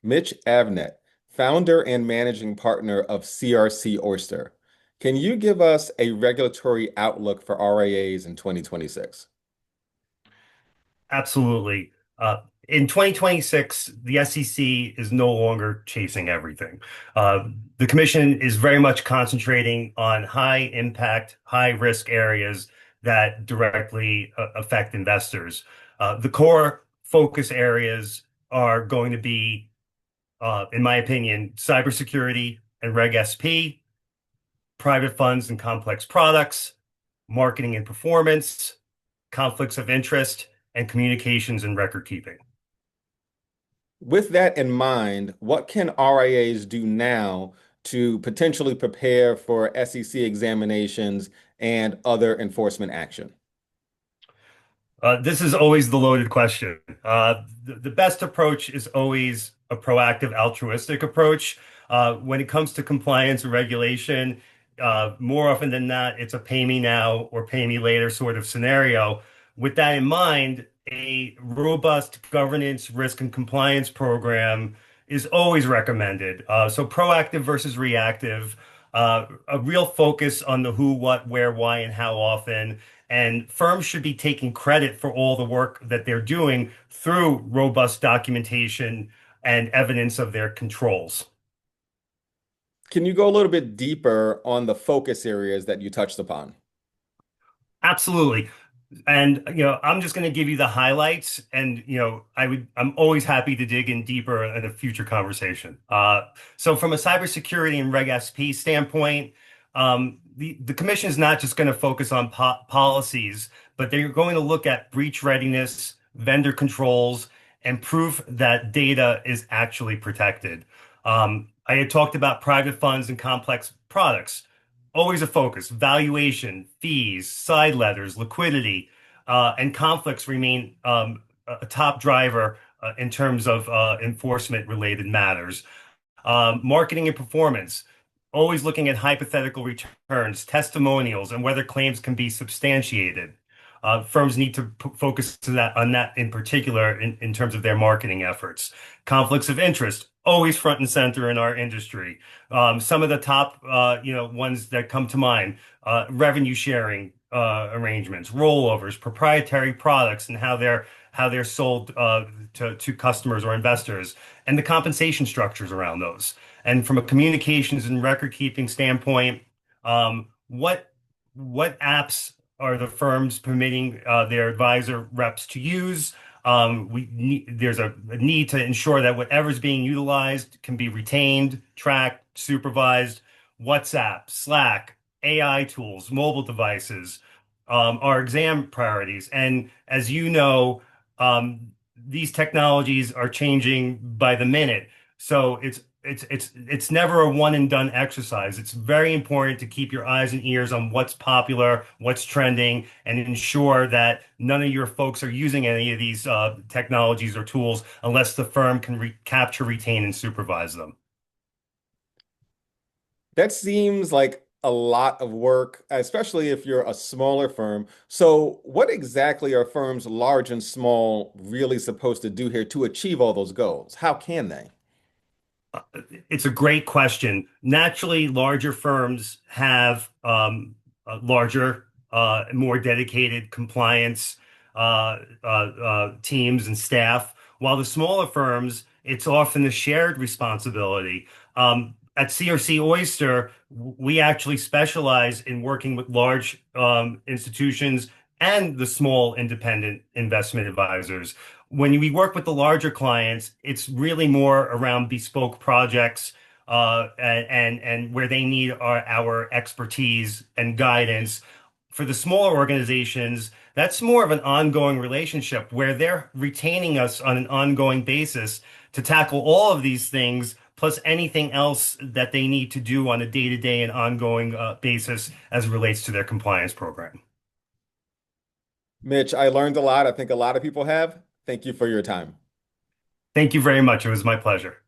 Mitch Avnet, founder and managing partner of CRC Oyster. Can you give us a regulatory outlook for RIAs in 2026? Absolutely. In 2026, the SEC is no longer chasing everything. The commission is very much concentrating on high impact, high risk areas that directly affect investors. The core focus areas are going to be, in my opinion, cybersecurity and Reg SP, private funds and complex products, marketing and performance, conflicts of interest, and communications and record keeping. With that in mind, what can RIAs do now to potentially prepare for SEC examinations and other enforcement action? This is always the loaded question. The best approach is always a proactive, altruistic approach. When it comes to compliance and regulation, more often than not, it's a pay me now or pay me later sort of scenario. With that in mind, a robust governance, risk, and compliance program is always recommended. So proactive versus reactive, a real focus on the who, what, where, why, and how often. And firms should be taking credit for all the work that they're doing through robust documentation and evidence of their controls. Can you go a little bit deeper on the focus areas that you touched upon? Absolutely. And I'm just going to give you the highlights, and I'm always happy to dig in deeper in a future conversation. So from a cybersecurity and Reg SP standpoint, the commission is not just going to focus on policies, but they're going to look at breach readiness, vendor controls, and proof that data is actually protected. I had talked about private funds and complex products. Always a focus. Valuation, fees, side letters, liquidity, and conflicts remain a top driver in terms of enforcement related matters. Marketing and performance, always looking at hypothetical returns, testimonials, and whether claims can be substantiated. Firms need to focus on that in particular in terms of their marketing efforts. Conflicts of interest, always front and center in our industry. Some of the top, ones that come to mind: revenue sharing arrangements, rollovers, proprietary products, and how they're sold to customers or investors, and the compensation structures around those. And from a communications and record keeping standpoint, what apps are the firms permitting their advisor reps to use? There's a need to ensure that whatever's being utilized can be retained, tracked, supervised. WhatsApp, Slack, AI tools, mobile devices are exam priorities. And as you know, these technologies are changing by the minute. So it's never a one and done exercise. It's very important to keep your eyes and ears on what's popular, what's trending, and ensure that none of your folks are using any of these technologies or tools unless the firm can capture, retain, and supervise them. That seems like a lot of work, especially if you're a smaller firm. So, what exactly are firms large and small really supposed to do here to achieve all those goals? How can they? It's a great question. Naturally, larger firms have larger, more dedicated compliance teams and staff, while the smaller firms, it's often a shared responsibility. At CRC Oyster, we actually specialize in working with large institutions and the small independent investment advisors. When we work with the larger clients, it's really more around bespoke projects and where they need our expertise and guidance. For the smaller organizations, that's more of an ongoing relationship where they're retaining us on an ongoing basis to tackle all of these things, plus anything else that they need to do on a day-to-day and ongoing basis as it relates to their compliance program. Mitch, I learned a lot. I think a lot of people have. Thank you for your time. Thank you very much. It was my pleasure.